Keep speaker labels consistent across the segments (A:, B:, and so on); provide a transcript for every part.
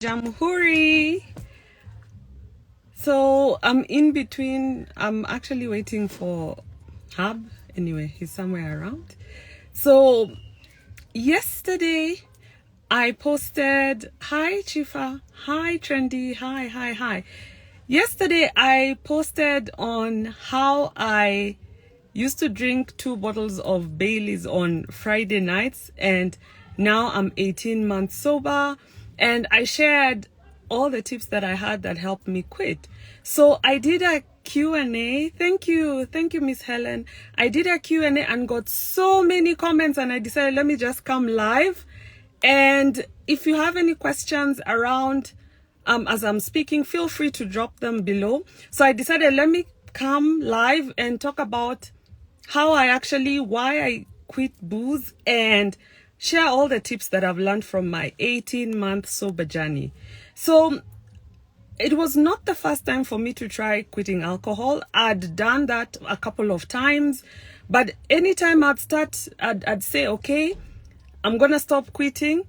A: Jamhuri. So I'm in between. I'm actually waiting for Hub. Anyway, he's somewhere around. So yesterday I posted, hi Chifa, hi Trendy, hi. Yesterday I posted on how I used to drink 2 bottles of Baileys on Friday nights, and now I'm 18 months sober, and I shared all the tips that I had that helped me quit. So I did a Q&A. Thank you, Miss Helen. I did a Q&A and got so many comments, and I decided let me just come live. And if you have any questions around as I'm speaking, feel free to drop them below. So I decided let me come live and talk about why I quit booze and share all the tips that I've learned from my 18-month sober journey. So it was not the first time for me to try quitting alcohol. I'd done that a couple of times, but anytime I'd say, okay, I'm gonna stop drinking.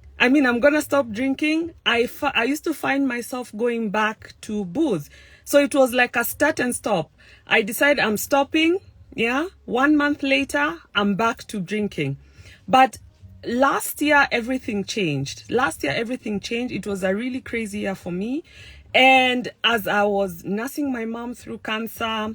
A: I used to find myself going back to booze. So it was like a start and stop. I decided I'm stopping. Yeah. 1 month later, I'm back to drinking. But last year, everything changed. It was a really crazy year for me. And as I was nursing my mom through cancer,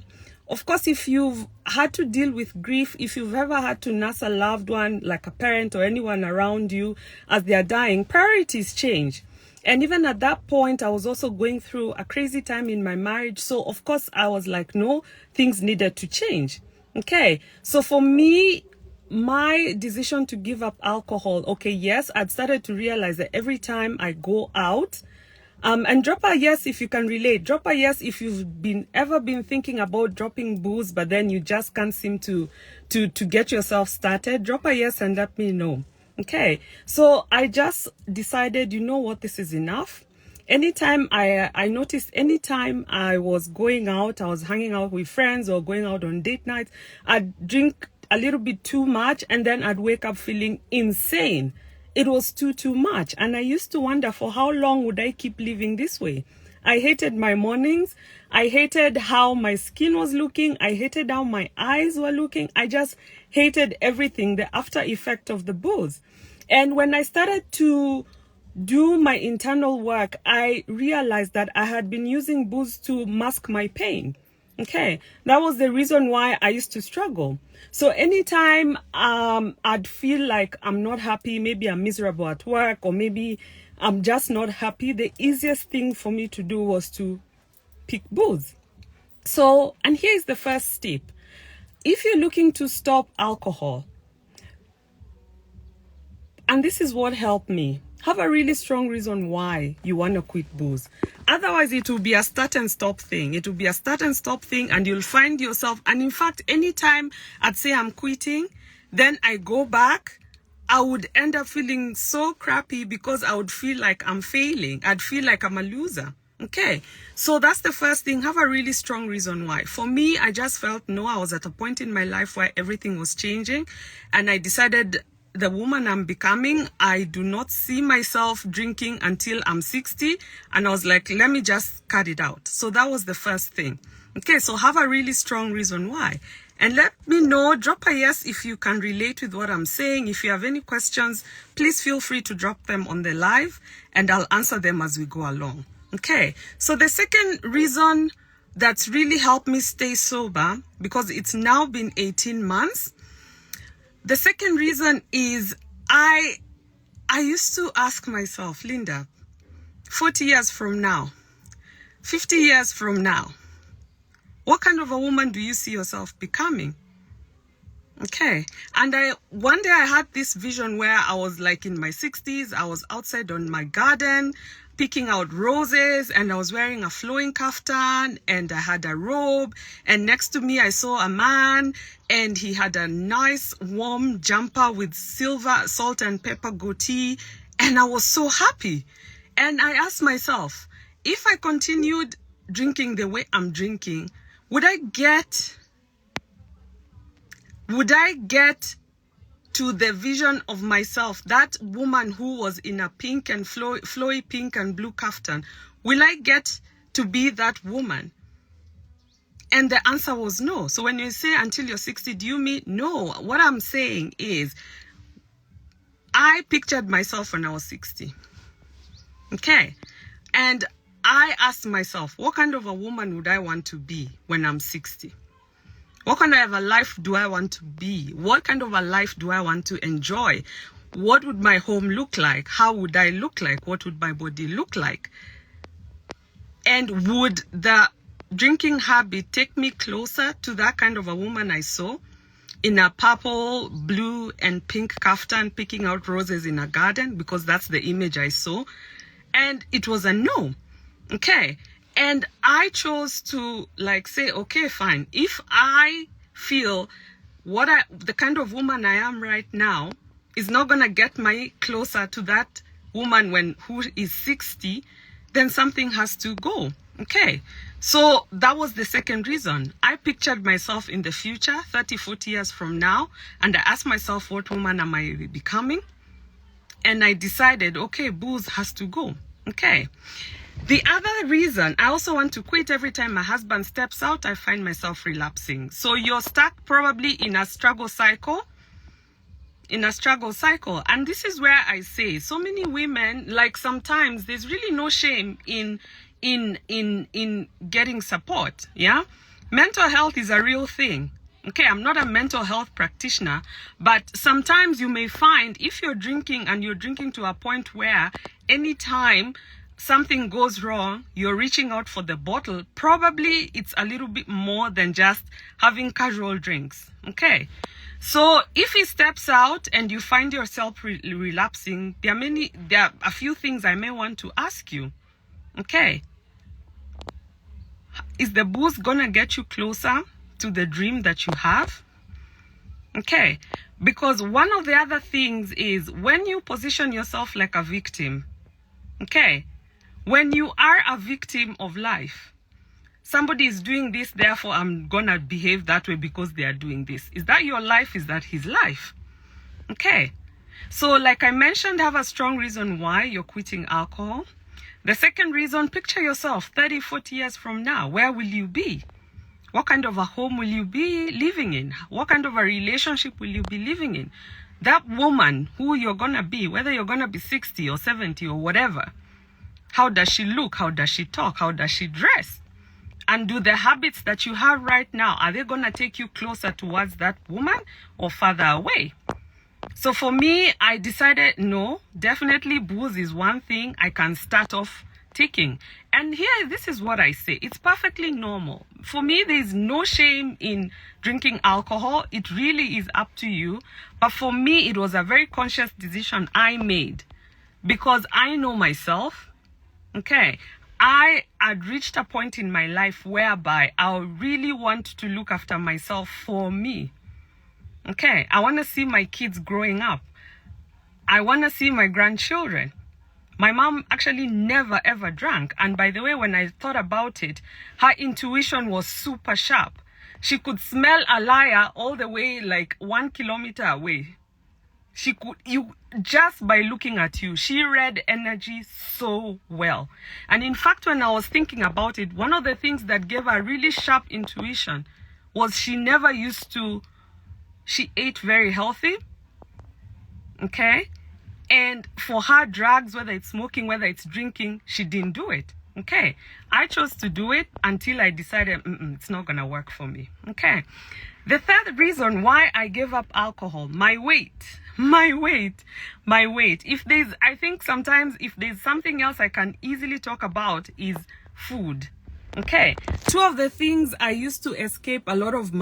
A: of course, if you've had to deal with grief, if you've ever had to nurse a loved one, like a parent or anyone around you as they're dying, priorities change. And even at that point, I was also going through a crazy time in my marriage. So, of course, I was like, no, things needed to change. Okay. So for me, my decision to give up alcohol, okay, yes, I'd started to realize that every time I go out, and drop a yes if you can relate. Drop a yes if you've ever been thinking about dropping booze, but then you just can't seem to get yourself started. Drop a yes and let me know. Okay, so I just decided, you know what, this is enough. Anytime I noticed, anytime I was going out, I was hanging out with friends or going out on date nights, I'd drink a little bit too much and then I'd wake up feeling insane. It was too much. And I used to wonder, for how long would I keep living this way? I hated my mornings. I hated how my skin was looking. I hated how my eyes were looking. I just hated everything, the after effect of the booze. And when I started to do my internal work, I realized that I had been using booze to mask my pain. Okay, that was the reason why I used to struggle. So anytime I'd feel like I'm not happy, maybe I'm miserable at work, or maybe I'm just not happy, the easiest thing for me to do was to pick booze. So, and here's the first tip. If you're looking to stop alcohol, and this is what helped me, have a really strong reason why you want to quit booze. Otherwise, it will be a start and stop thing. And you'll find yourself, and in fact, anytime I'd say I'm quitting, then I go back, I would end up feeling so crappy because I would feel like I'm failing. I'd feel like I'm a loser. Okay, so that's the first thing. Have a really strong reason why. For me, I just felt, no, I was at a point in my life where everything was changing, and I decided, the woman I'm becoming, I do not see myself drinking until I'm 60. And I was like, let me just cut it out. So that was the first thing. Okay, so have a really strong reason why. And let me know, drop a yes if you can relate with what I'm saying. If you have any questions, please feel free to drop them on the live and I'll answer them as we go along. Okay, so the second reason that's really helped me stay sober, because it's now been 18 months, the second reason is I used to ask myself, Linda, 40 years from now, 50 years from now, what kind of a woman do you see yourself becoming? Okay. And one day I had this vision where I was like in my 60s, I was outside on my garden, picking out roses, and I was wearing a flowing kaftan and I had a robe, and next to me I saw a man and he had a nice warm jumper with silver salt and pepper goatee, and I was so happy. And I asked myself, if I continued drinking the way I'm drinking, would I get to the vision of myself, that woman who was in a pink and flowy pink and blue kaftan, will I get to be that woman? And the answer was no. So when you say until you're 60, do you mean no? What I'm saying is, I pictured myself when I was 60. Okay. And I asked myself, what kind of a woman would I want to be when I'm 60? What kind of a life do I want to be? What kind of a life do I want to enjoy? What would my home look like? How would I look like? What would my body look like? And would the drinking habit take me closer to that kind of a woman I saw in a purple, blue, and pink kaftan picking out roses in a garden? Because that's the image I saw. And it was a no. Okay. And I chose to say, okay, fine. If I feel the kind of woman I am right now is not going to get me closer to that woman who is 60, then something has to go. Okay. So that was the second reason. I pictured myself in the future, 30, 40 years from now, and I asked myself, what woman am I becoming? And I decided, okay, booze has to go. Okay. The other reason, I also want to quit. Every time my husband steps out, I find myself relapsing. So you're stuck probably in a struggle cycle. And this is where I say, so many women, sometimes there's really no shame in getting support. Yeah. Mental health is a real thing. Okay. I'm not a mental health practitioner, but sometimes you may find if you're drinking and you're drinking to a point where anytime something goes wrong, you're reaching out for the bottle, probably it's a little bit more than just having casual drinks. Okay. So if he steps out and you find yourself relapsing, there are a few things I may want to ask you. Okay. Is the booze gonna get you closer to the dream that you have? Okay. Because one of the other things is when you position yourself like a victim, okay, when you are a victim of life, somebody is doing this, therefore I'm gonna behave that way because they are doing this. Is that your life? Is that his life? Okay. So like I mentioned, have a strong reason why you're quitting alcohol. The second reason, picture yourself 30, 40 years from now. Where will you be? What kind of a home will you be living in? What kind of a relationship will you be living in? That woman who you're gonna be, whether you're gonna be 60 or 70 or whatever, how does she look? How does she talk? How does she dress? And do the habits that you have right now, are they going to take you closer towards that woman or further away? So for me, I decided, no, definitely booze is one thing I can start off taking. And here, this is what I say. It's perfectly normal. For me, there is no shame in drinking alcohol. It really is up to you. But for me, it was a very conscious decision I made because I know myself. Okay, I had reached a point in my life whereby I really want to look after myself for me. Okay, I want to see my kids growing up. I want to see my grandchildren. My mom actually never ever drank. And by the way, when I thought about it, her intuition was super sharp. She could smell a liar all the way 1 kilometer away. Just by looking at you, she read energy so well. And in fact, when I was thinking about it, one of the things that gave her really sharp intuition was she ate very healthy. Okay. And for her, drugs, whether it's smoking, whether it's drinking, she didn't do it. Okay. I chose to do it until I decided it's not going to work for me. Okay. The third reason why I gave up alcohol, my weight. I think sometimes if there's something else I can easily talk about is food. Okay. Two of the things I used to escape a lot of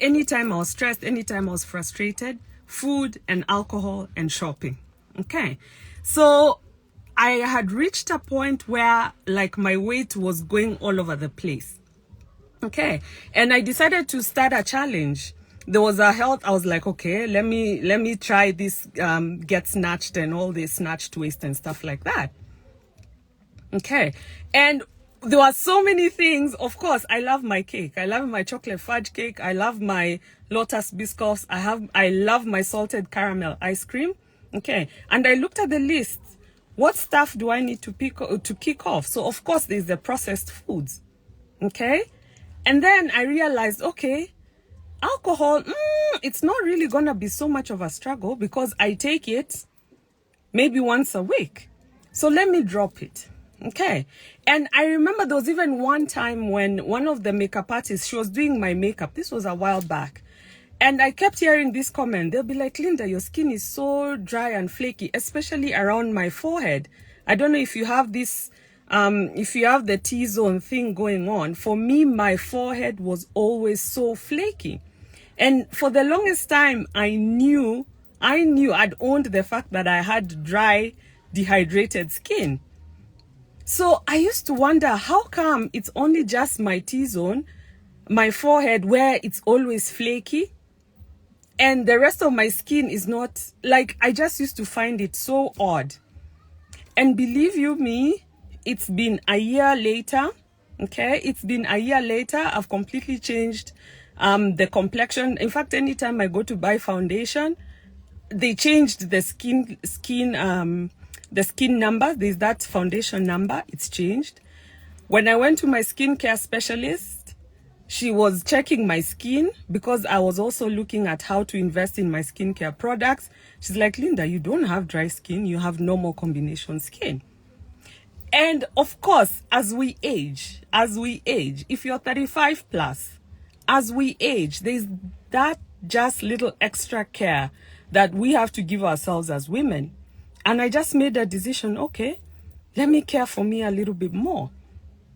A: anytime I was stressed, anytime I was frustrated, food and alcohol and shopping. Okay. So I had reached a point where my weight was going all over the place. Okay. And I decided to start a challenge. There was a health, I was like, okay, let me try this, get snatched and all this snatched waist and stuff like that. Okay. And there were so many things. Of course, I love my cake. I love my chocolate fudge cake. I love my lotus biscuits. I love my salted caramel ice cream. Okay. And I looked at the list. What stuff do I need to kick off? So of course there's the processed foods. Okay. And then I realized, okay, alcohol, it's not really gonna be so much of a struggle because I take it maybe once a week. So let me drop it. Okay. And I remember there was even one time when one of the makeup artists, she was doing my makeup. This was a while back. And I kept hearing this comment. They'll be like, Linda, your skin is so dry and flaky, especially around my forehead. I don't know if you have this, if you have the T-zone thing going on. For me, my forehead was always so flaky. And for the longest time, I knew I'd owned the fact that I had dry, dehydrated skin. So I used to wonder, how come it's only just my T-zone, my forehead, where it's always flaky, and the rest of my skin is not? Like, I just used to find it so odd. And believe you me, it's been a year later. Okay, it's been a year later. I've completely changed the complexion. In fact, anytime I go to buy foundation, they changed the skin number. There's that foundation number. It's changed. When I went to my skincare specialist, she was checking my skin because I was also looking at how to invest in my skincare products. She's like, Linda, you don't have dry skin. You have normal combination skin. And of course, as we age, if you're 35 plus, as we age, there's that just little extra care that we have to give ourselves as women. And I just made a decision, okay, let me care for me a little bit more.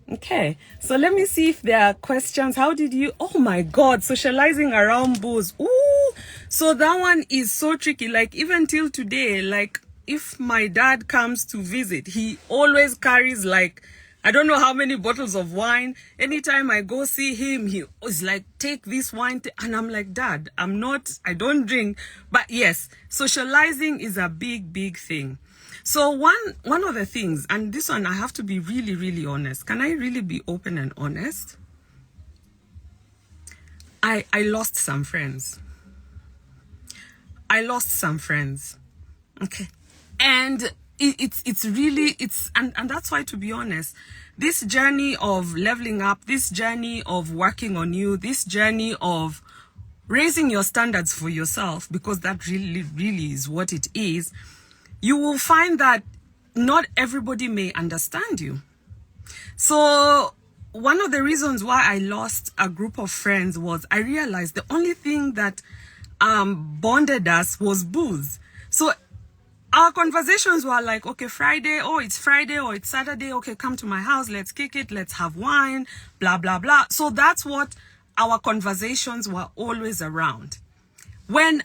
A: Okay, so let me see if there are questions. How did you, oh my God, socializing around booze. Ooh, so that one is so tricky. Like, even till today, like, if my dad comes to visit, he always carries like, I don't know how many bottles of wine. Anytime I go see him, he is like, take this wine. And I'm like, Dad, I don't drink. But yes, socializing is a big, big thing. So one of the things, and this one I have to be really, really honest. Can I really be open and honest? I lost some friends. Okay. And it's really, and that's why, to be honest, this journey of leveling up, this journey of working on you, this journey of raising your standards for yourself, because that really, really is what it is, you will find that not everybody may understand you. So one of the reasons why I lost a group of friends was I realized the only thing that bonded us was booze. So our conversations were like, okay, Friday, oh, it's Friday, or it's Saturday, okay, come to my house, let's kick it, let's have wine, blah, blah, blah. So that's what our conversations were always around. When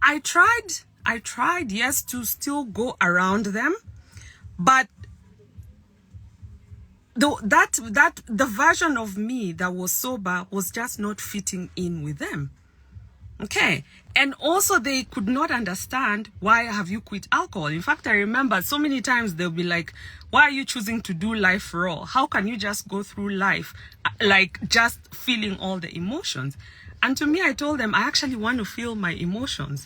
A: I tried, yes, to still go around them, but the version of me that was sober was just not fitting in with them. Okay. And also they could not understand, why have you quit alcohol? In fact, I remember so many times they'll be like, why are you choosing to do life raw? How can you just go through life like just feeling all the emotions? And to me, I told them, I actually want to feel my emotions.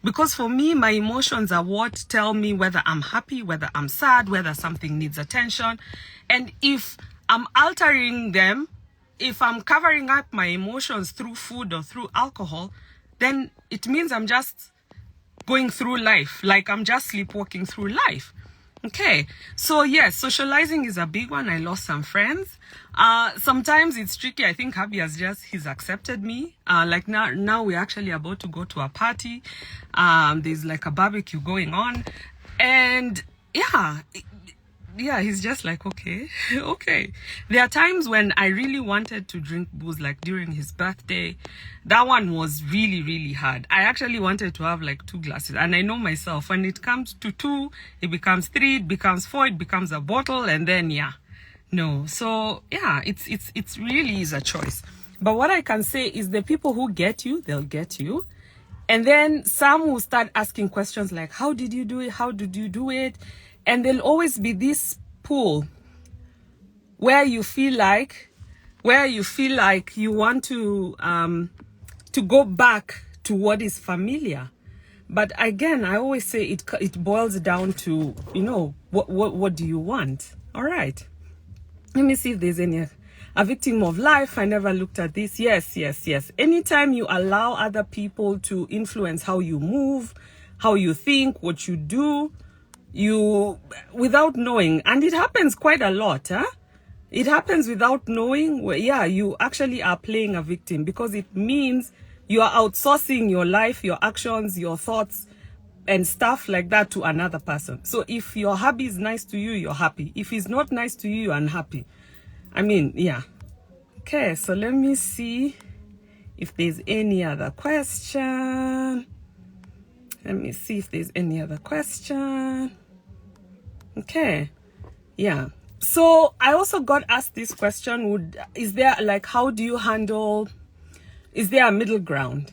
A: Because for me, my emotions are what tell me whether I'm happy, whether I'm sad, whether something needs attention. And if I'm altering them, if I'm covering up my emotions through food or through alcohol, then it means I'm just going through life, like I'm just sleepwalking through life. Okay, so yes, socializing is a big one. I lost some friends. Sometimes it's tricky. I think Habi he's accepted me. Like now we're actually about to go to a party. There's like a barbecue going on. And yeah, he's just like, okay, okay. There are times when I really wanted to drink booze, like during his birthday. That one was really, really hard. I actually wanted to have like 2 glasses. And I know myself, when it comes to 2, it becomes 3, it becomes 4, it becomes a bottle, and then, yeah. No. So, yeah, it's really is a choice. But what I can say is the people who get you, they'll get you. And then some will start asking questions like, how did you do it? How did you do it? And there'll always be this pull. where you feel like you want to go back to what is familiar. But again, I always say it boils down to, you know, what do you want? All right. Let me see if there's any. A victim of life. I never looked at this. Yes. Anytime you allow other people to influence how you move, how you think, what you do, without knowing, and it happens quite a lot, huh? It happens without knowing. Yeah, you actually are playing a victim, because it means you are outsourcing your life, your actions, your thoughts, and stuff like that to another person. So if your hubby is nice to you, you're happy. If he's not nice to you, you're unhappy. I mean, yeah. Okay, so let me see if there's any other question. Okay, yeah. So I also got asked this question, is there a middle ground?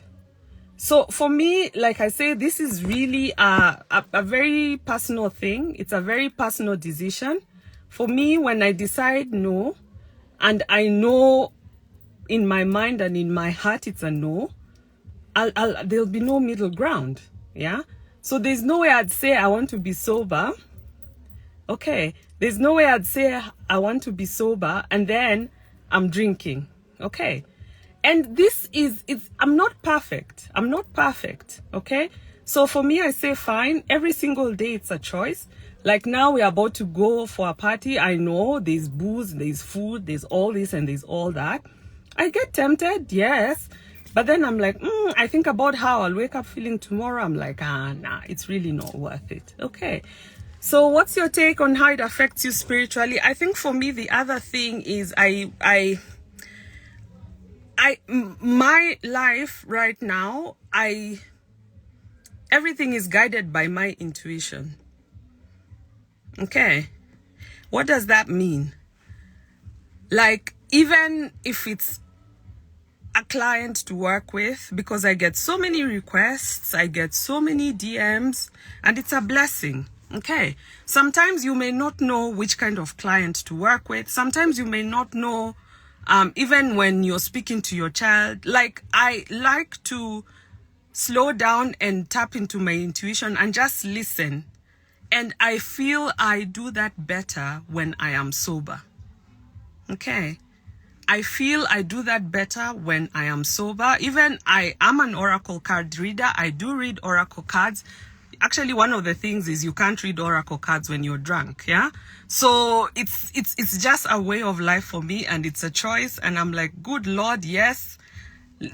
A: So for me, like I say, this is really a very personal thing. It's a very personal decision. For me, when I decide no, and I know in my mind and in my heart it's a no, there'll be no middle ground. Yeah. So there's no way I'd say I want to be sober. Okay. There's no way I'd say I want to be sober and then I'm drinking. Okay. And I'm not perfect. Okay. So for me, I say fine. Every single day it's a choice. Like now we're about to go for a party. I know there's booze, there's food, there's all this and there's all that. I get tempted, yes. But then I'm like, I think about how I'll wake up feeling tomorrow. I'm like, nah, it's really not worth it. Okay. So what's your take on how it affects you spiritually? I think for me, the other thing is my life right now, everything is guided by my intuition. Okay. What does that mean? Like, even if it's a client to work with, because I get so many requests, I get so many DMs, and it's a blessing. Okay. Sometimes you may not know which kind of client to work with. Sometimes you may not know, even when you're speaking to your child. Like, I like to slow down and tap into my intuition and just listen. And I feel I do that better when I am sober. Okay. I feel I do that better when I am sober. Even I am an oracle card reader. I do read oracle cards. Actually, one of the things is you can't read oracle cards when you're drunk. Yeah. So it's just a way of life for me, and it's a choice. And I'm like, good Lord, yes.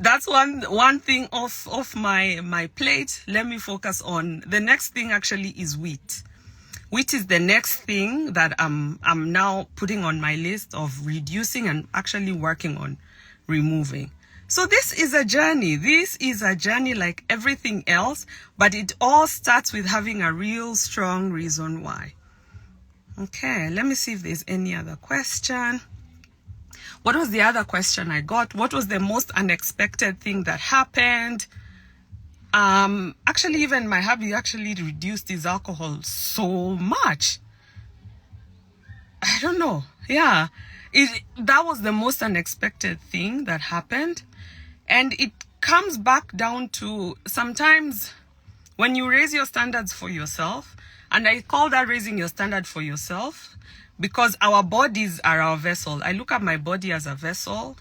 A: That's one thing off my plate. Let me focus on the next thing. Actually, is wheat. Wheat is the next thing that I'm now putting on my list of reducing and actually working on removing. So this is a journey. This is a journey like everything else, but it all starts with having a real strong reason why. Okay, let me see if there's any other question. What was the other question I got? What was the most unexpected thing that happened? Actually, even my hubby actually reduced his alcohol so much. I don't know. Yeah. That was the most unexpected thing that happened. And it comes back down to sometimes when you raise your standards for yourself, and I call that raising your standard for yourself, because our bodies are our vessel. I look at my body as a vessel.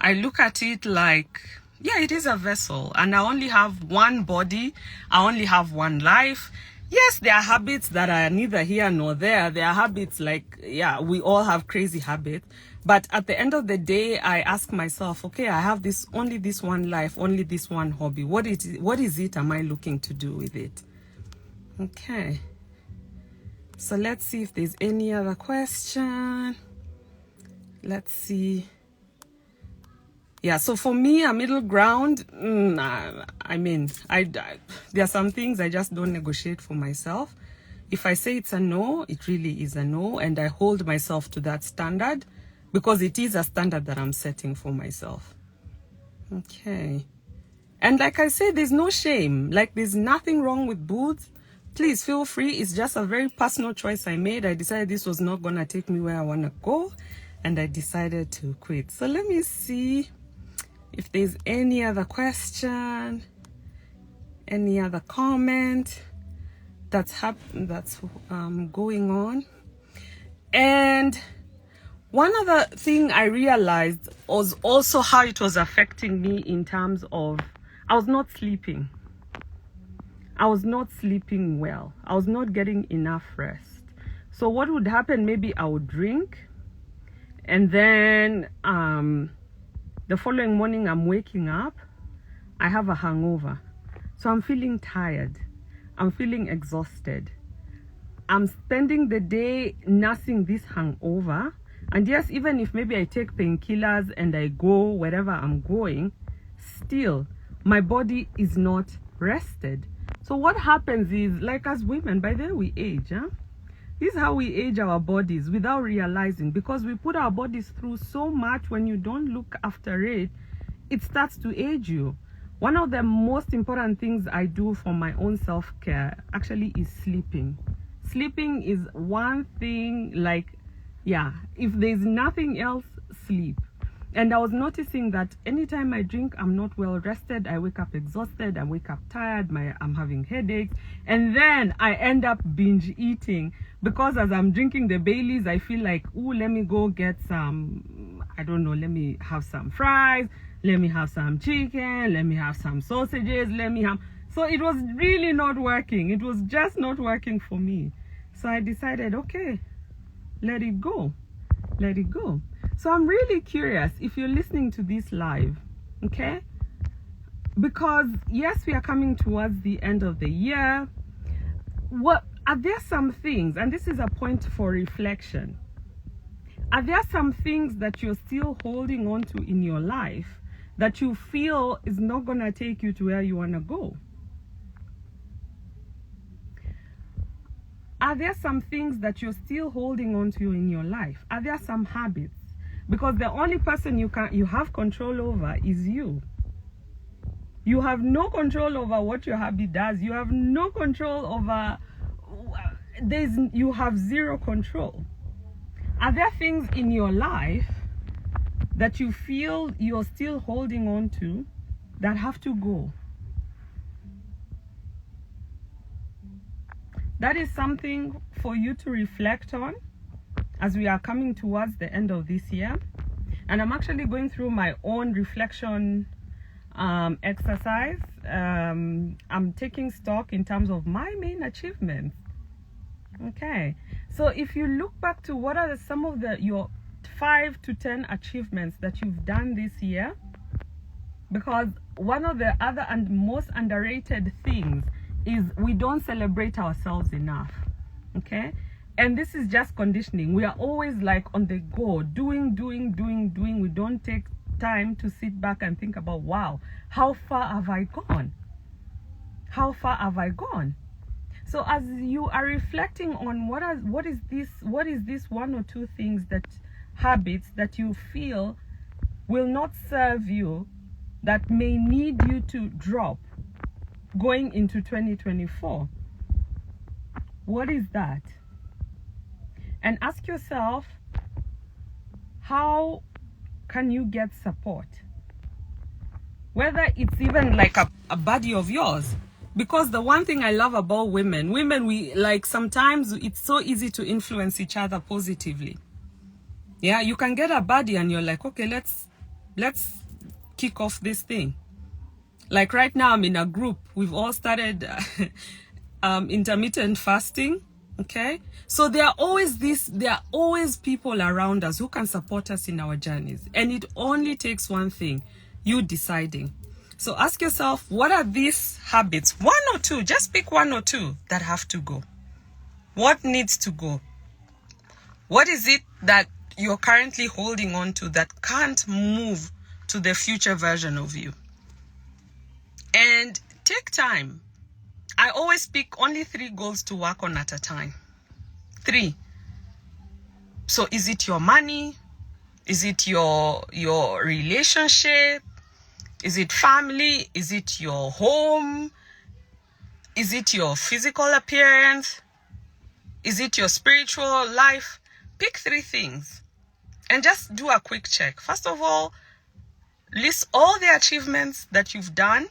A: I look at it like, yeah, it is a vessel, and I only have one body. I only have one life. Yes, there are habits that are neither here nor there. There are habits like, yeah, we all have crazy habits. But at the end of the day, I ask myself, okay, I have only this one life, only this one hobby. What is it am I looking to do with it? Okay. So let's see if there's any other question. Let's see. Yeah, so for me, a middle ground, I mean, there are some things I just don't negotiate for myself. If I say it's a no, it really is a no, and I hold myself to that standard because it is a standard that I'm setting for myself. Okay. And like I said, there's no shame. Like, there's nothing wrong with booze. Please feel free. It's just a very personal choice I made. I decided this was not going to take me where I want to go. and I decided to quit. So let me see if there's any other question, any other comment that's going on. And one other thing I realized was also how it was affecting me in terms of I was not sleeping. I was not sleeping well. I was not getting enough rest. So what would happen, maybe I would drink, and then the following morning I'm waking up, I have a hangover. So I'm feeling tired. I'm feeling exhausted. I'm spending the day nursing this hangover. And yes, even if maybe I take painkillers and I go wherever I'm going, still my body is not rested. So what happens is, like as women, by then we age, huh? This is how we age our bodies without realizing, because we put our bodies through so much. When you don't look after it, it starts to age you. One of the most important things I do for my own self-care actually is sleeping. Sleeping is one thing, like, yeah, if there's nothing else, sleep. And I was noticing that anytime I drink, I'm not well rested. I wake up exhausted. I wake up tired. I'm having headaches. And then I end up binge eating, because as I'm drinking the Baileys, I feel like, ooh, let me go get some, I don't know, let me have some fries. Let me have some chicken. Let me have some sausages. So it was really not working. It was just not working for me. So I decided, okay, let it go. Let it go. So I'm really curious if you're listening to this live, okay? Because yes, we are coming towards the end of the year. What are there some things, and this is a point for reflection, are there some things that you're still holding on to in your life that you feel is not going to take you to where you want to go? Are there some things that you're still holding on to in your life? Are there some habits? Because the only person you have control over is you. You have no control over what your habit does. You have no control over, you have zero control. Are there things in your life that you feel you're still holding on to that have to go? That is something for you to reflect on as we are coming towards the end of this year. And I'm actually going through my own reflection exercise. I'm taking stock in terms of my main achievements. Okay, so if you look back to what are some of your 5 to 10 achievements that you've done this year, because one of the other and most underrated things is we don't celebrate ourselves enough. Okay, and this is just conditioning. We are always like on the go, doing. We don't take time to sit back and think about, wow, how far have I gone? How far have I gone? So as you are reflecting on what is this 1 or 2 things, habits that you feel will not serve you, that may need you to drop going into 2024. What is that? And ask yourself, how can you get support? Whether it's even like a buddy of yours. Because the one thing I love about women, we like, sometimes it's so easy to influence each other positively. Yeah, you can get a buddy and you're like, okay, let's kick off this thing. Like right now, I'm in a group. We've all started intermittent fasting. Okay, so there are always people around us who can support us in our journeys, and it only takes one thing: you deciding. So ask yourself, what are these habits, 1 or 2, just pick 1 or 2 that have to go? What needs to go? What is it that you're currently holding on to that can't move to the future version of you? And take time. I always pick only 3 goals to work on at a time. 3. So is it your money? Is it your relationship? Is it family? Is it your home? Is it your physical appearance? Is it your spiritual life? Pick 3 things. and just do a quick check. First of all, list all the achievements that you've done,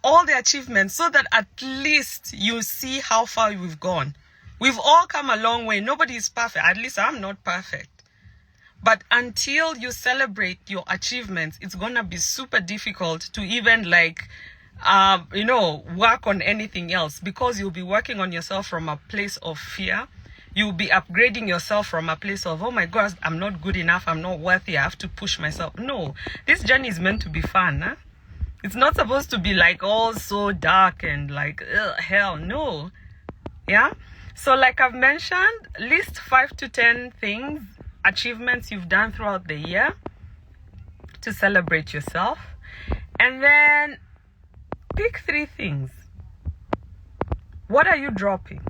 A: all the achievements, so that at least you see how far you've gone. We've all come a long way. Nobody is perfect. At least I'm not perfect. But until you celebrate your achievements, it's going to be super difficult to even like, work on anything else, because you'll be working on yourself from a place of fear. You'll be upgrading yourself from a place of, oh my gosh, I'm not good enough, I'm not worthy, I have to push myself. No, this journey is meant to be fun. Huh? It's not supposed to be like all so dark and like, hell, no. Yeah? So like I've mentioned, list 5 to 10 things, achievements you've done throughout the year to celebrate yourself. And then pick 3 things. What are you dropping?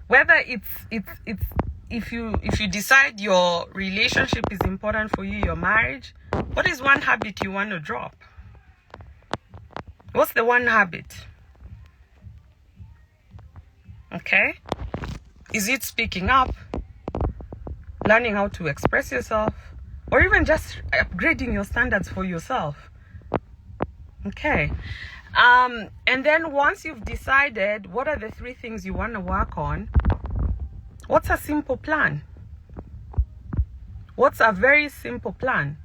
A: Whether if you decide your relationship is important for you, your marriage, what is one habit you want to drop? What's the one habit? Okay? Is it speaking up, learning how to express yourself, or even just upgrading your standards for yourself? Okay. And then once you've decided what are the 3 things you want to work on, what's a simple plan? What's a very simple plan?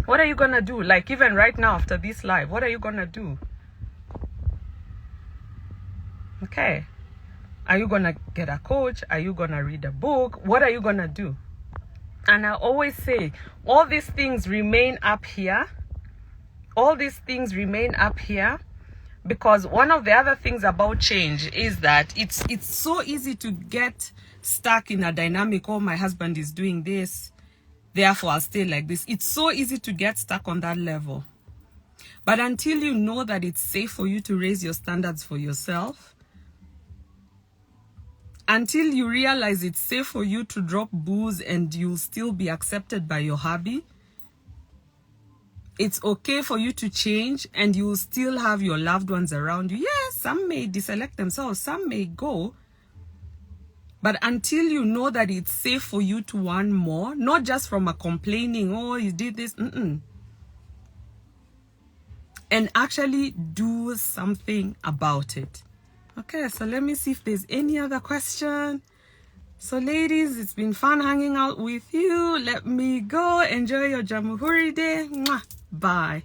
A: What are you going to do? Like even right now after this live, what are you going to do? Okay. Are you going to get a coach? Are you going to read a book? What are you going to do? And I always say, all these things remain up here. All these things remain up here, because one of the other things about change is that it's so easy to get stuck in a dynamic. Oh, my husband is doing this, therefore I'll stay like this. It's so easy to get stuck on that level. But until you know that it's safe for you to raise your standards for yourself, until you realize it's safe for you to drop booze and you'll still be accepted by your hubby, it's okay for you to change and you will still have your loved ones around you. Yes, some may deselect themselves, some may go. But until you know that it's safe for you to want more, not just from a complaining, oh, you did this, and actually do something about it. Okay, so let me see if there's any other question. So ladies, it's been fun hanging out with you. Let me go. Enjoy your Jamhuri Day. Mwah. Bye.